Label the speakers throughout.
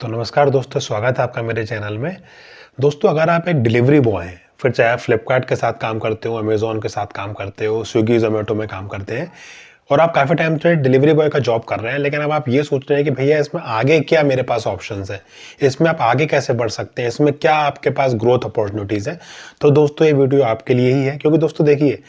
Speaker 1: तो नमस्कार दोस्तों, स्वागत है आपका मेरे चैनल में। दोस्तों, अगर आप एक डिलीवरी बॉय हैं, फिर चाहे आप फ्लिपकार्ट के साथ काम करते हो, अमेज़न के साथ काम करते हो, स्विगी, ज़ोमैटो में काम करते हैं और आप काफ़ी टाइम से डिलीवरी बॉय का जॉब कर रहे हैं, लेकिन अब आप ये सोच रहे हैं कि भैया इसमें आगे क्या मेरे पास ऑप्शंस हैं? इसमें आप आगे कैसे बढ़ सकते हैं? इसमें क्या आपके पास ग्रोथ अपॉर्च्युनिटीज़ हैं? तो दोस्तों, ये वीडियो आपके लिए ही है, क्योंकि दोस्तों देखिए,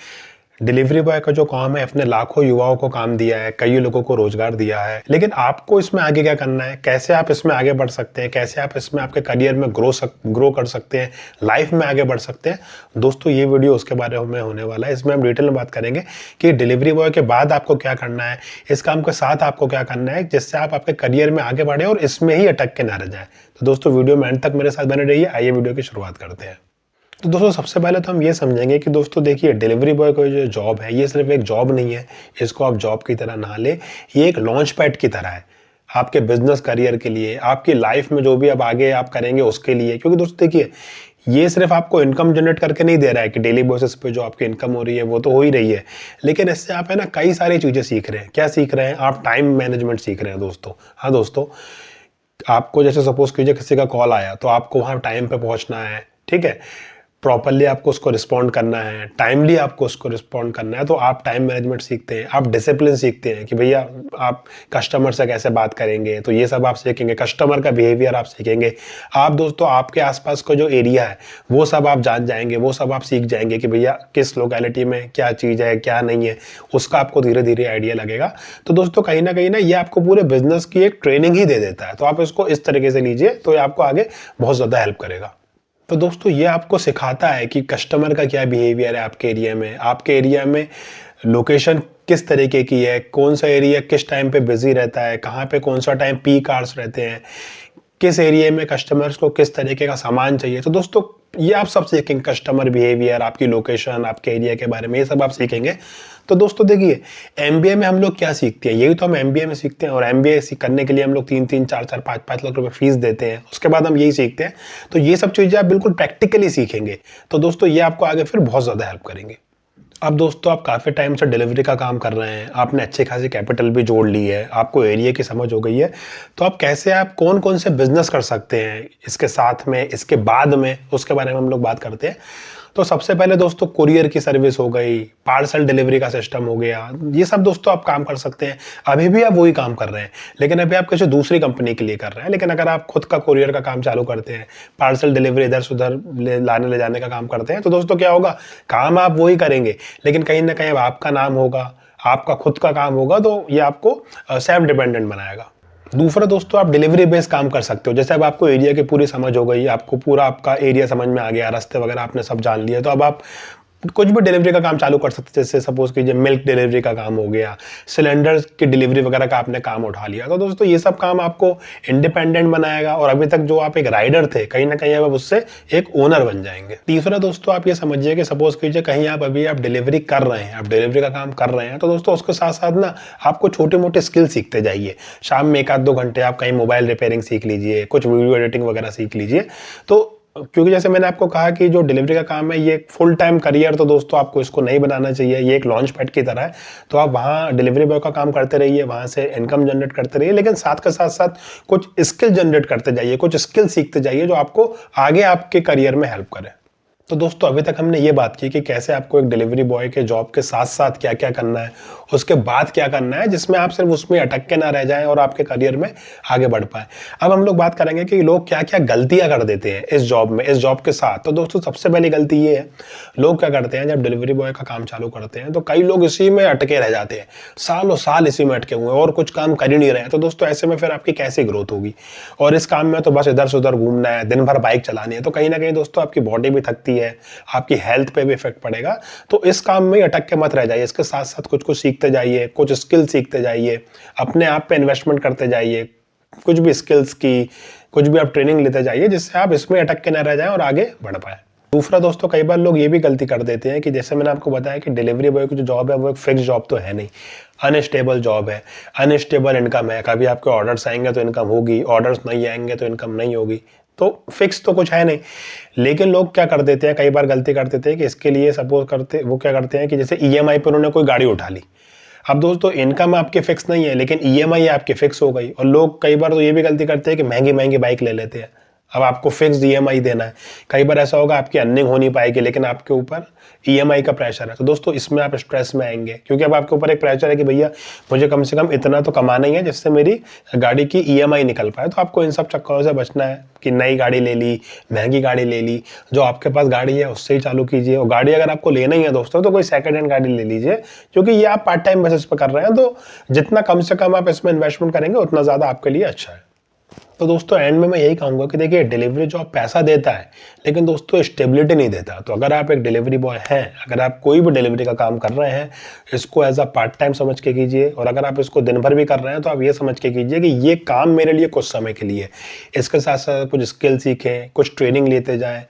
Speaker 1: डिलीवरी बॉय का जो काम है, अपने लाखों युवाओं को काम दिया है, कई लोगों को रोजगार दिया है, लेकिन आपको इसमें आगे क्या करना है? कैसे आप इसमें आगे बढ़ सकते हैं? कैसे आप इसमें आपके करियर में ग्रो कर सकते हैं, लाइफ में आगे बढ़ सकते हैं? दोस्तों, ये वीडियो उसके बारे में होने वाला है। इसमें हम डिटेल में बात करेंगे कि डिलीवरी बॉय के बाद आपको क्या करना है, इस काम के साथ आपको क्या करना है, जिससे आप आपके करियर में आगे बढ़े और इसमें ही अटक के ना रह जाए। तो दोस्तों, वीडियो में एंड तक मेरे साथ बने रहिए। आइए वीडियो की शुरुआत करते हैं। तो दोस्तों, सबसे पहले तो हम ये समझेंगे कि दोस्तों देखिए, डिलीवरी बॉय का जो जॉब है, ये सिर्फ एक जॉब नहीं है। इसको आप जॉब की तरह ना लें, ये एक लॉन्च पैड की तरह है आपके बिजनेस करियर के लिए, आपकी लाइफ में जो भी अब आगे आप करेंगे उसके लिए। क्योंकि दोस्तों देखिए, ये सिर्फ आपको इनकम जनरेट करके नहीं दे रहा है कि डेली बेसिस पे जो आपकी इनकम हो रही है वो तो हो ही रही है, लेकिन इससे आप है ना कई सारी चीज़ें सीख रहे हैं। क्या सीख रहे हैं? आप टाइम मैनेजमेंट सीख रहे हैं दोस्तों। हाँ दोस्तों, आपको जैसे सपोज कीजिए किसी का कॉल आया तो आपको वहाँ टाइम पे पहुँचना है, ठीक है? प्रॉपर्ली आपको उसको रिस्पॉन्ड करना है, टाइमली आपको उसको रिस्पॉन्ड करना है, तो आप टाइम मैनेजमेंट सीखते हैं, आप डिसिप्लिन सीखते हैं कि भैया आप कस्टमर से कैसे बात करेंगे, तो ये सब आप सीखेंगे, कस्टमर का बिहेवियर आप सीखेंगे। आप दोस्तों आपके आसपास का जो एरिया है वो सब आप जान जाएंगे, वो सब आप सीख जाएंगे कि भैया किस लोकेलिटी में क्या चीज़ है, क्या नहीं है, उसका आपको धीरे धीरे आइडिया लगेगा। तो दोस्तों, कहीं ना ये आपको पूरे बिजनेस की एक ट्रेनिंग ही दे देता है। तो आप इसको इस तरीके से लीजिए, तो ये आपको आगे बहुत ज़्यादा हेल्प करेगा। तो दोस्तों, ये आपको सिखाता है कि कस्टमर का क्या बिहेवियर है आपके एरिया में लोकेशन किस तरीके की है, कौन सा एरिया किस टाइम पे बिजी रहता है, कहाँ पे कौन सा टाइम पीक आवर्स रहते हैं, किस एरिया में कस्टमर्स को किस तरीके का सामान चाहिए। तो दोस्तों, ये आप सब सीखेंगे, कस्टमर बिहेवियर, आपकी लोकेशन, आपके एरिया के बारे में, ये सब आप सीखेंगे। तो दोस्तों देखिए, एमबीए में हम लोग क्या सीखते हैं? यही तो हम एमबीए में सीखते हैं, और एमबीए करने के लिए हम लोग 3-3, 4-4, 5-5 लाख रुपए फीस देते हैं। उसके बाद हम यही सीखते हैं। तो ये सब चीज़ें आप बिल्कुल प्रैक्टिकली सीखेंगे। तो दोस्तों, ये आपको आगे फिर बहुत ज़्यादा हेल्प करेंगे। अब दोस्तों, आप काफ़ी टाइम से डिलीवरी का काम कर रहे हैं, आपने अच्छी खासी कैपिटल भी जोड़ ली है, आपको एरिया की समझ हो गई है, तो आप कौन-कौन से बिज़नेस कर सकते हैं इसके साथ में, इसके बाद में, उसके बारे में हम लोग बात करते हैं। तो सबसे पहले दोस्तों, कुरियर की सर्विस हो गई, पार्सल डिलीवरी का सिस्टम हो गया, ये सब दोस्तों आप काम कर सकते हैं। अभी भी आप वही काम कर रहे हैं, लेकिन अभी आप किसी दूसरी कंपनी के लिए कर रहे हैं। लेकिन अगर आप खुद का कुरियर का काम चालू करते हैं, पार्सल डिलीवरी इधर से उधर ले जाने का काम करते हैं, तो दोस्तों क्या होगा, काम आप वही करेंगे, लेकिन कहीं ना कहीं अब आपका नाम होगा, आपका खुद का काम होगा, तो ये आपको सेल्फ डिपेंडेंट बनाएगा। दूसरा दोस्तों, आप डिलीवरी बेस्ड काम कर सकते हो। जैसे अब आपको एरिया की पूरी समझ हो गई, आपको पूरा आपका एरिया समझ में आ गया, रास्ते वगैरह आपने सब जान लिए, तो अब आप कुछ भी डिलीवरी का काम चालू कर सकते हैं। जैसे सपोज कीजिए मिल्क डिलीवरी का काम हो गया, सिलेंडर की डिलीवरी वगैरह का आपने काम उठा लिया, तो दोस्तों ये सब काम आपको इंडिपेंडेंट बनाएगा, और अभी तक जो आप एक राइडर थे, कहीं ना कहीं अब उससे एक ओनर बन जाएंगे। तीसरा दोस्तों, आप ये समझिए कि सपोज कीजिए कहीं आप डिलीवरी कर रहे हैं, आप डिलीवरी का काम कर रहे हैं, तो दोस्तों उसके साथ साथ ना आपको छोटे मोटे स्किल सीखते जाइए। शाम में 1-2 घंटे आप कहीं मोबाइल रिपेयरिंग सीख लीजिए, कुछ वीडियो एडिटिंग वगैरह सीख लीजिए। तो क्योंकि जैसे मैंने आपको कहा कि जो डिलीवरी का काम है ये एक फुल टाइम करियर, तो दोस्तों आपको इसको नहीं बनाना चाहिए, ये एक लॉन्च पैड की तरह है। तो आप वहाँ डिलीवरी बॉय का काम करते रहिए, वहाँ से इनकम जनरेट करते रहिए, लेकिन साथ के साथ साथ कुछ स्किल जनरेट करते जाइए, कुछ स्किल सीखते जाइए जो आपको आगे आपके करियर में हेल्प करे। तो दोस्तों, अभी तक हमने ये बात की कि कैसे आपको एक डिलीवरी बॉय के जॉब के साथ साथ क्या क्या करना है, उसके बाद क्या करना है, जिसमें आप सिर्फ उसमें अटक के ना रह जाएं और आपके करियर में आगे बढ़ पाए। अब हम लोग बात करेंगे कि लोग क्या क्या गलतियां कर देते हैं इस जॉब के साथ। तो दोस्तों, सबसे पहली गलती ये है, लोग क्या करते हैं, जब डिलीवरी बॉय का काम चालू करते हैं तो कई लोग इसी में अटके रह जाते हैं, सालों साल इसी में अटके हुए हैं और कुछ काम कर ही नहीं रहे हैं। तो दोस्तों, ऐसे में फिर आपकी कैसे ग्रोथ होगी? और इस काम में तो बस इधर से उधर घूमना है, दिन भर बाइक चलानी है, तो कहीं ना कहीं दोस्तों आपकी बॉडी भी थकती है, आपकी हेल्थ पे भी इफेक्ट पड़ेगा। तो इस काम में अटक के मत रह जाइए, इसके साथ साथ कुछ कुछ सीखते जाइए, कुछ स्किल सीखते जाइए, अपने आप पे इन्वेस्टमेंट करते जाइए, कुछ भी स्किल्स की, कुछ भी आप ट्रेनिंग लेते जाइए, जिससे आप इसमें अटक के न रह जाएं और आगे बढ़ पाए। दूसरा दोस्तों, कई बार लोग ये भी गलती कर देते हैं कि जैसे मैंने आपको बताया कि डिलीवरी बॉय की जो जॉब है वो एक फिक्स जॉब तो है नहीं, अनस्टेबल जॉब है, अनस्टेबल इनकम है। कभी आपके ऑर्डर्स आएंगे तो इनकम होगी, ऑर्डर्स नहीं आएंगे तो इनकम नहीं होगी, तो फिक्स तो कुछ है नहीं। लेकिन लोग क्या कर देते हैं, कई बार गलती कर देते हैं कि इसके लिए वो क्या करते हैं कि जैसे ईएमआई पर उन्होंने कोई गाड़ी उठा ली, अब दोस्तों इनकम आपकी फिक्स नहीं है, लेकिन ईएमआई आपकी फिक्स हो गई। और लोग कई बार तो ये भी गलती करते हैं कि महंगी बाइक ले लेते हैं। अब आपको फिक्स ईएमआई देना है। कई बार ऐसा होगा आपकी अर्निंग हो नहीं पाएगी, लेकिन आपके ऊपर ईएमआई का प्रेशर है। तो दोस्तों इसमें आप स्ट्रेस में आएंगे, क्योंकि अब आपके ऊपर एक प्रेशर है कि भैया मुझे कम से कम इतना तो कमाना ही है जिससे मेरी गाड़ी की ईएमआई निकल पाए। तो आपको इन सब चक्करों से बचना है कि नई गाड़ी ले ली, महंगी गाड़ी ले ली। जो आपके पास गाड़ी है उससे ही चालू कीजिए। और गाड़ी अगर आपको लेना ही है दोस्तों, तो कोई सेकंड हैंड गाड़ी ले लीजिए, क्योंकि ये आप पार्ट टाइम बेसिस पर कर रहे हैं। तो जितना कम से कम आप इसमें इन्वेस्टमेंट करेंगे उतना ज़्यादा आपके लिए अच्छा है। तो दोस्तों एंड में मैं यही कहूँगा कि देखिए, डिलीवरी जॉब पैसा देता है, लेकिन दोस्तों स्टेबिलिटी नहीं देता। तो अगर आप एक डिलीवरी बॉय हैं, अगर आप कोई भी डिलीवरी का काम कर रहे हैं, इसको एज अ पार्ट टाइम समझ के कीजिए। और अगर आप इसको दिन भर भी कर रहे हैं, तो आप ये समझ के कीजिए कि ये काम मेरे लिए कुछ समय के लिए। इसके साथ साथ कुछ स्किल सीखें, कुछ ट्रेनिंग लेते जाएँ।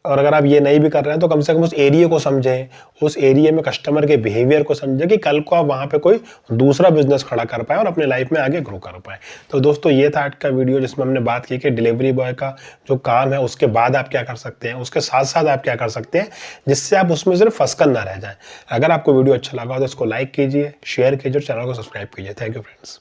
Speaker 1: और अगर आप ये नहीं भी कर रहे हैं, तो कम से कम उस एरिया को समझें, उस एरिया में कस्टमर के बिहेवियर को समझें, कि कल को आप वहाँ पे कोई दूसरा बिजनेस खड़ा कर पाएँ और अपने लाइफ में आगे ग्रो कर पाएँ। तो दोस्तों ये था आज का वीडियो, जिसमें हमने बात की कि डिलीवरी बॉय का जो काम है उसके बाद आप क्या कर सकते हैं, उसके साथ साथ आप क्या कर सकते हैं, जिससे आप उसमें सिर्फ फंसकर ना रह जाएं। अगर आपको वीडियो अच्छा लगा हो तो इसको लाइक कीजिए, शेयर कीजिए और चैनल को सब्सक्राइब कीजिए। Thank you friends.